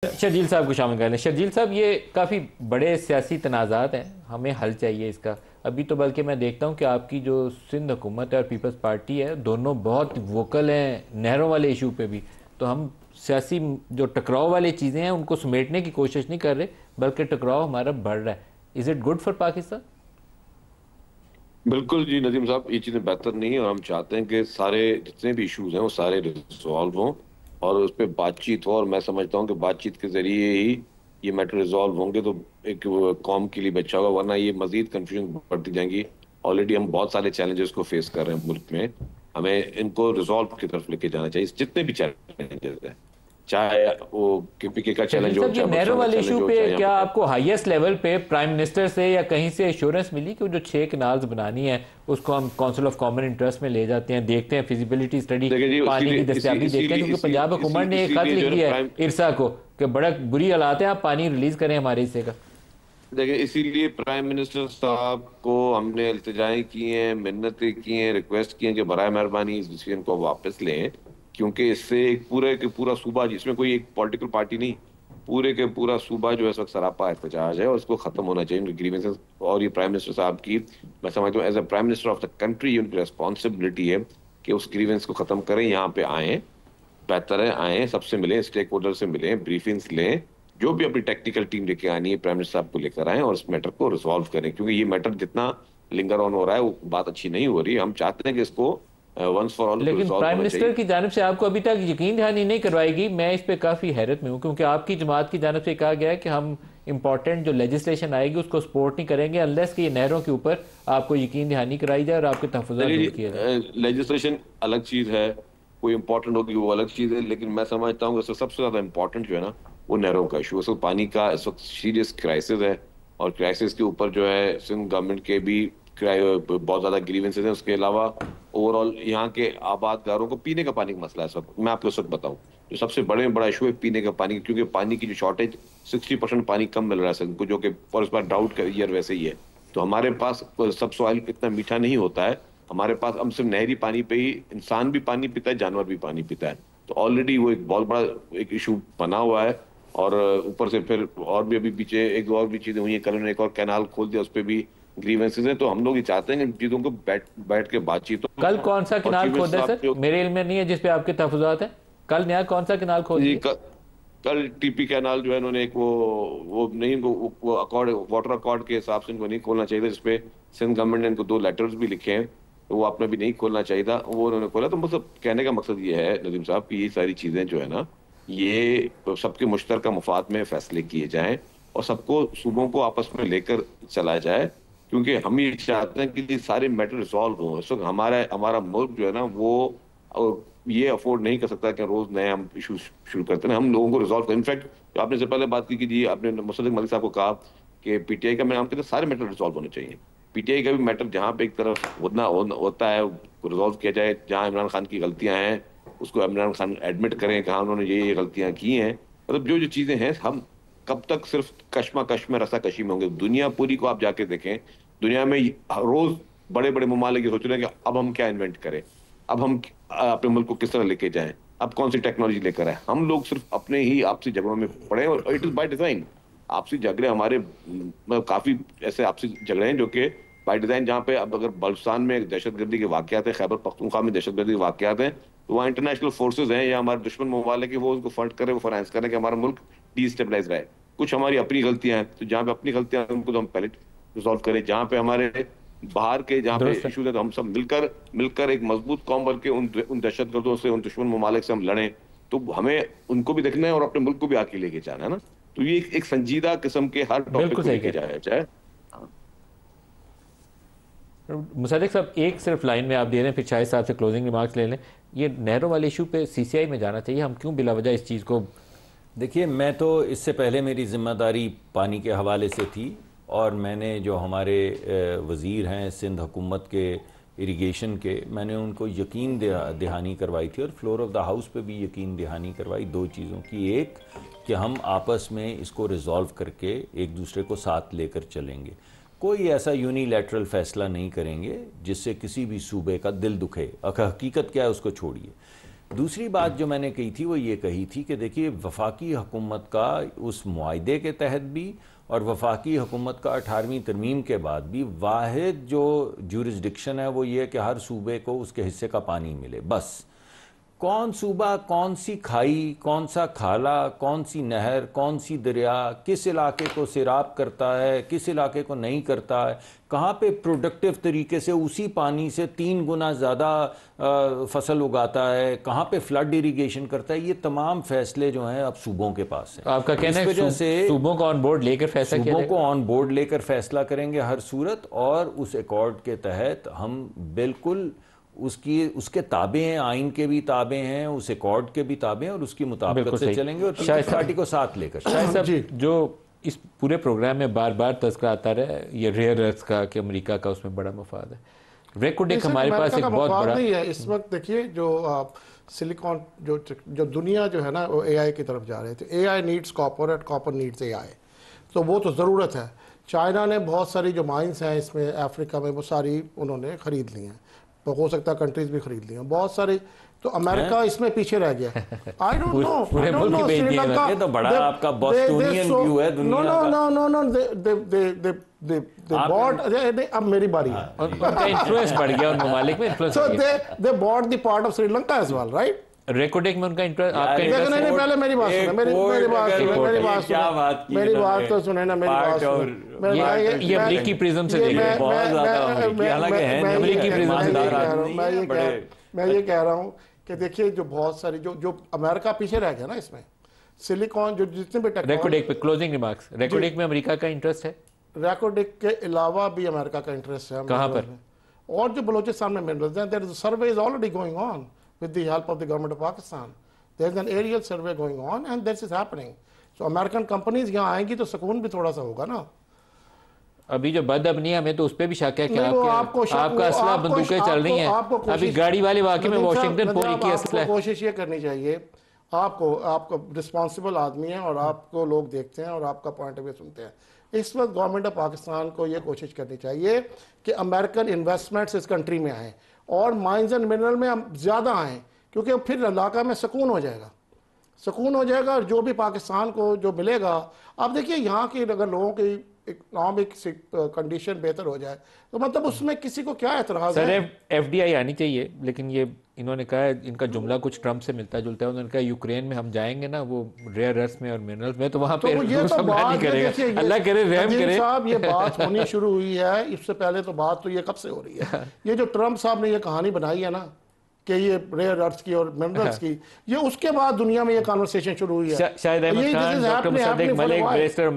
شرجیل صاحب کو شامل کر لیں۔ شرجیل صاحب، یہ کافی بڑے سیاسی تنازعات ہیں، ہمیں حل چاہیے اس کا ابھی تو، بلکہ میں دیکھتا ہوں کہ آپ کی جو سندھ حکومت ہے اور پیپلز پارٹی ہے، دونوں بہت ووکل ہیں نہروں والے ایشو پہ بھی، تو ہم سیاسی جو ٹکراؤ والی چیزیں ہیں ان کو سمیٹنے کی کوشش نہیں کر رہے، بلکہ ٹکراؤ ہمارا بڑھ رہا ہے۔ Is it good for Pakistan? بالکل جی ندیم صاحب، یہ چیزیں بہتر نہیں ہیں اور ہم چاہتے ہیں کہ سارے جتنے بھی ایشوز ہیں وہ سارے ریزالو ہوں اور اس پہ بات چیت ہو، اور میں سمجھتا ہوں کہ بات چیت کے ذریعے ہی یہ میٹر ریزالو ہوں گے تو ایک قوم کے لیے بھی اچھا ہوگا، ورنہ یہ مزید کنفیوژن بڑھتی جائیں گی۔ آلریڈی ہم بہت سارے چیلنجز کو فیس کر رہے ہیں ملک میں، ہمیں ان کو ریزالو کی طرف لے کے جانا چاہیے، جتنے بھی چیلنجز ہیں، چاہے وہ کے پی کے کا شرجیل چیلنج ہو، صاحب، یہ چاہے نہروں پاکستان کا والے ایشو چیلنج ہو، پہ چاہے یہاں کیا پہ آپ کو ہائیسٹ لیول پہ پرائم منسٹر سے یا کہیں سے ایشورنس ملی کہ وہ جو 6 کنالز بنانی ہے اس کو ہم کونسل آف کامن انٹرسٹ میں لے جاتے ہیں، دیکھتے ہیں فیزیبلٹی اسٹڈی، دیکھیں جی، پانی کی دستیابی دیکھتے ہیں، کیونکہ پنجاب حکومت نے ایک اسی خط لیے جو لکھ ہے نا دیا ہے پرائم، ارسا کو کہ بڑا بری حالات ہیں، آپ پانی ریلیز کریں ہمارے حصے کا۔ دیکھیں اسی لیے پرائم منسٹر صاحب کو ہم نے التجائیں کی ہیں، منتیں کی ہیں، ریکویسٹ کی ہیں کہ برائے مہربانی اس ڈیسیژن کو واپس لیں، کیونکہ اس سے ایک پورے کے پورا صوبہ، جس میں کوئی ایک پولیٹیکل پارٹی نہیں، پورے کے پورا صوبہ جو ہے اس وقت سراپا احتجاج ہے اور اس کو ختم ہونا چاہیے، ان کی گریونسز۔ اور یہ پرائم منسٹر صاحب کی، میں سمجھتا ہوں as a prime minister of the country in کی ریسپانسبلٹی ہے کہ اس گریونس کو ختم کریں، یہاں پہ آئیں، بہتر ہے آئیں، سب سے ملیں، اسٹیک ہولڈر سے ملیں، بریفنگز لیں، جو بھی اپنی ٹیکنیکل ٹیم لے کے آنی ہے پرائم منسٹر صاحب کو لے کر آئیں اور اس میٹر کو ریزالو کریں، کیونکہ یہ میٹر جتنا لنگر آن ہو رہا ہے وہ بات اچھی نہیں ہو رہی۔ ہم چاہتے ہیں کہ اس کو ونس فار آل لیکن ریزالو پرائم ہونا چاہیے۔ منسٹر کی جانب سے آپ کو ابھی تک یقین دہانی نہیں کروائے گی، میں اس پہ کافی حیرت میں ہوں، کیونکہ آپ کی جماعت کی جانب سے کہا گیا ہے کہ ہم امپورٹنٹ جو لیجسلیشن آئے گی اس کو سپورٹ نہیں کریں گے انلیس کہ یہ نہروں کے اوپر آپ کو یقین دہانی کرائی جائے اور آپ کے تحفظات دیکھیے دور کیے جائیں۔ جی، لیجسلیشن الگ چیز ہے، کوئی امپورٹنٹ ہوگی وہ الگ چیز ہے، لیکن میں سمجھتا ہوں کہ سب سے زیادہ امپورٹنٹ جو ہے نا وہ نہروں کا ایشو، اس وقت پانی کا اس وقت سیریس کرائسس ہے، اور کرائسس کے اوپر جو ہے سندھ گورنمنٹ کے بھی بہت زیادہ گریونسز ہیں۔ اس کے علاوہ اوور آل یہاں کے آباد گاروں کو پینے کا پانی کا مسئلہ ہے اس وقت، میں آپ کو اس وقت بتاؤں جو سب سے بڑا ایشو ہے پینے کا پانی، کیونکہ پانی کی جو شارٹیج 60% پانی کم مل رہا ہے سندھ کو، جو کہ فار اس بار ڈراؤٹ کا ایئر ویسے ہی ہے، تو ہمارے پاس سب سوائل اتنا میٹھا نہیں ہوتا ہے، ہمارے پاس ہم صرف نہری پانی پہ ہی، انسان بھی پانی پیتا ہے، جانور بھی پانی پیتا ہے، تو آلریڈی وہ ایک بہت بڑا ایک ایشو بنا ہوا ہے۔ اور اوپر سے پھر اور بھی ابھی پیچھے ایک اور بھی چیزیں ہوئی ہیں، کل انہوں نے ایک اور کینال کھول دیا، اس پہ بھی گریونسز ہیں، تو ہم لوگ یہ چاہتے ہیں کہ ان چیزوں کو بیٹھ کے بات چیت ہو۔ کل کون سا اور کنال چیف کھودا منسٹر ہے صاحب سر؟ جو میرے علم میں نہیں ہے جس پہ آپ کے تحفظات ہیں، کل نیا کون سا کنال کھول جی دیا؟ کل ٹی پی کینال جو ہے انہوں نے ایک وہ نہیں، وہ اکارڈ واٹر اکارڈ کے حساب سے ان کو نہیں کھولنا چاہیے تھا، جس پہ سندھ گورنمنٹ نے ان کو 2 لیٹرز بھی لکھے ہیں، تو وہ آپ نے بھی نہیں کھولنا چاہیے تھا، وہ انہوں نے کھولا۔ تو مطلب کہنے کا مقصد یہ ہے ندیم صاحب کہ یہ ساری چیزیں جو ہے نا یہ سب کے مشترکہ مفاد میں فیصلے کیے جائیں اور سب کو صوبوں کو آپس میں لے کر چلا جائے، کیونکہ ہم یہ چاہتے ہیں کہ یہ سارے میٹر ریزالو ہوں۔ اس وقت ہمارا ملک جو ہے نا وہ یہ افورڈ نہیں کر سکتا کہ روز نئے ہم ایشو شروع کرتے ہیں، ہم لوگوں کو ریزالو کریں۔ انفیکٹ جو آپ نے سے پہلے بات کی کہ جی آپ نے مصدق ملک صاحب کو کہا کہ پی ٹی آئی کا، میں نام کہتا سارے میٹر ریزالو ہونے چاہیے، پی ٹی آئی کا بھی میٹر جہاں پہ ایک طرف ہوتا ہے ریزالو کیا جائے، جہاں عمران خان کی غلطیاں ہیں اس کو عمران خان ایڈمٹ کریں کہ ہاں انہوں نے یہ غلطیاں کی ہیں، مطلب جو چیزیں ہیں ہم کب تک صرف کشمکش میں رسا کشی میں ہوں گے؟ دنیا پوری کو آپ جا کے دیکھیں، دنیا میں روز بڑے بڑے ممالک یہ سوچ رہے ہیں کہ اب ہم کیا انوینٹ کریں، اب ہم اپنے ملک کو کس طرح لے کے جائیں، اب کون سی ٹیکنالوجی لے کر آئے۔ ہم لوگ صرف اپنے ہی آپسی جھگڑوں میں پڑے ہیں، اور اٹ از بائی ڈیزائن۔ آپسی جھگڑے ہمارے کافی ایسے آپسی جھگڑے ہیں جو کہ بائی ڈیزائن، جہاں پہ اب اگر بلوچستان میں دہشت گردی کے واقعات ہیں، خیبر پختونخوا میں دہشت گردی کے واقعات ہیں، تو وہاں انٹرنیشنل فورسز ہیں یا ہمارے دشمن ممالک ہیں، وہ اس کو فنڈ کریں، وہ فائنانس کریں کہ ہمارا ملک ڈی اسٹیبلائز رہے۔ کچھ ہماری اپنی غلطیاں ہیں، تو جہاں پہ اپنی غلطیاں ہیں ان کو تو ہم پہلے ریزالو کریں، جہاں پہ ہمارے باہر کے جہاں پہ درست ہے۔ ایشوز ہیں تو ہم سب مل کر ایک مضبوط قوم بن کے ان دہشت گردوں سے، ان دشمن ممالک سے ہم لڑیں، تو ہمیں ان کو بھی دیکھنا ہے اور اپنے ملک کو بھی آگے لے کے جانا ہے نا، تو یہ ایک سنجیدہ قسم کے ہر ٹاپک بالکل کو لے صحیح کے کہہ رہے جایا جائے۔ ہیں مصدق صاحب، ایک صرف لائن میں آپ دے رہے ہیں، پھر شاہد صاحب سے کلوزنگ ریمارکس لے لیں، یہ نہروں والے ایشو پہ سی سی آئی میں جانا چاہیے، ہم کیوں بلا وجہ اس چیز کو؟ دیکھیے، میں تو اس سے پہلے میری ذمہ داری پانی کے حوالے سے تھی، اور میں نے جو ہمارے وزیر ہیں سندھ حکومت کے اریگیشن کے، میں نے ان کو یقین دہانی کروائی تھی، اور فلور آف دا ہاؤس پہ بھی یقین دہانی کروائی 2 چیزوں کی۔ ایک کہ ہم آپس میں اس کو ریزالو کر کے ایک دوسرے کو ساتھ لے کر چلیں گے، کوئی ایسا یونی لیٹرل فیصلہ نہیں کریں گے جس سے کسی بھی صوبے کا دل دکھے، حقیقت کیا ہے اس کو چھوڑیے۔ دوسری بات جو میں نے کہی تھی وہ یہ کہی تھی کہ دیکھیے وفاقی حکومت کا اس معاہدے کے تحت بھی اور وفاقی حکومت کا 18ویں ترمیم کے بعد بھی واحد جو جورسڈکشن ہے وہ یہ کہ ہر صوبے کو اس کے حصے کا پانی ملے. بس کون صوبہ کون سی کھائی, کون سا کھالا, کون سی نہر, کون سی دریا کس علاقے کو سیراب کرتا ہے, کس علاقے کو نہیں کرتا ہے, کہاں پہ پروڈکٹیو طریقے سے اسی پانی سے 3 گنا زیادہ فصل اگاتا ہے, کہاں پہ فلڈ اریگیشن کرتا ہے, یہ تمام فیصلے جو ہیں اب صوبوں کے پاس ہیں. آپ کا کہنا ہے صوبوں کو آن بورڈ لے کر فیصلہ کیا صوبوں کو آن بورڈ لے کر فیصلہ کریں گے ہر صورت, اور اس ایکارڈ کے تحت ہم بالکل اس کے تابع ہیں, آئین کے بھی تابع ہیں, اس ایکارڈ کے بھی تابع ہیں, اور اس کی مطابقت سے چلیں گے اور پیپلز پارٹی کو ساتھ لے کر. شاہد صاحب جو اس پورے پروگرام میں بار بار تذکرہ آتا رہا ہے یہ ریئر ارتھ کا کہ امریکہ کا اس میں بڑا مفاد ہے. ریکوڈیک ہمارے پاس ایک بہت بڑا نہیں ہے اس وقت. دیکھیے جو سلیکون جو دنیا جو ہے نا وہ اے آئی کی طرف جا رہے تھے. A I needs copper and copper needs A I, تو وہ تو ضرورت ہے. چائنا نے بہت ساری جو مائنس ہیں اس میں افریقہ میں وہ ساری انہوں نے خرید لی ہیں, ہو سکتا ہے کنٹریز بھی خرید لی ہیں بہت ساری. تو امریکہ اس میں پیچھے رہ گیا. آئی ڈونٹ نو پورے ملک کی بھیج یہ تو بڑا آپ کا بوسٹونین ویو ہے دنیا کا. نو اب میری باری ہے. ان کا انفلوئنس بڑھ گیا ان ممالک میں influence. So they bought the part of Sri Lanka as well, right? Reko Diq میں ان کا انٹرسٹ آپ کا نہیں نہیں پہلے میری بات سنیں, میری بات تو سنیں نا, میری بات سنیں. یہ امریکی پرزم سے دیکھ رہے ہیں بہت زیادہ حالانکہ ہے امریکی پرزم سے دیکھ رہے ہیں. میں یہ کہہ رہا ہوں کہ دیکھیے جو بہت ساری جو امریکہ پیچھے رہ گیا نا اس میں, سلیکون جو جتنے بھی ریکوڈیک پہ کلوزنگ ریمارکس, ریکوڈیک میں امریکہ کا انٹرسٹ ہے, ریکوڈیک کے علاوہ بھی امریکہ کا انٹرسٹ ہے. کہاں پر؟ اور جو بلوچستان میں منرلز ہیں, there is a survey is already going on with the help of the government of Pakistan. There is an aerial survey going on and this is happening. So American companies یہاں آئیں گی تو سکون بھی تھوڑا سا ہوگا نا. ابھی جو بد ابنی ہمیں تو اس پہ بھی شک ہے کہ آپ کا اسلحہ بندوقیں چل رہی ہیں. ابھی گاڑی والے واقعے میں واشنگٹن پوری کی اسلحہ. کوشش یہ کرنی چاہیے, آپ کو رسپانسبل آدمی ہیں اور آپ کو لوگ دیکھتے ہیں اور آپ کا پوائنٹ آف ویو سنتے ہیں. اس وقت گورنمنٹ آف پاکستان کو یہ کوشش کرنی چاہیے کہ امریکن انویسٹمنٹس اس کنٹری میں آئیں اور مائنز اینڈ منرل میں زیادہ آئیں, کیونکہ پھر علاقہ میں سکون ہو جائے گا اور جو بھی پاکستان کو جو ملے گا. آپ دیکھیے یہاں کی اگر لوگوں کی اکنامک کنڈیشن بہتر ہو جائے تو مطلب اس میں کسی کو کیا اعتراض ہے. سر ایف ڈی آئی آنی چاہیے, لیکن یہ انہوں نے کہا ان کا جملہ کچھ ٹرمپ سے ملتا جلتا ہے. انہوں نے کہا یوکرین میں ہم جائیں گے نا وہ ریئر ارتھ میں اور منرلز میں, تو وہاں پہ روس حملہ نہیں کرے گا. اللہ کرے رحم کرے. صاحب یہ بات ہونی شروع ہوئی ہے, اس سے پہلے تو بات تو یہ کب سے ہو رہی ہے. یہ جو ٹرمپ صاحب نے یہ کہانی بنائی ہے نا کہ یہ ریئر ارتھ کی اور منرلز کی, یہ اس کے بعد دنیا میں یہ کانورسیشن شروع ہوئی ہے. شاہد احمد خان, ڈاکٹر مصدق ملک, بیرسٹر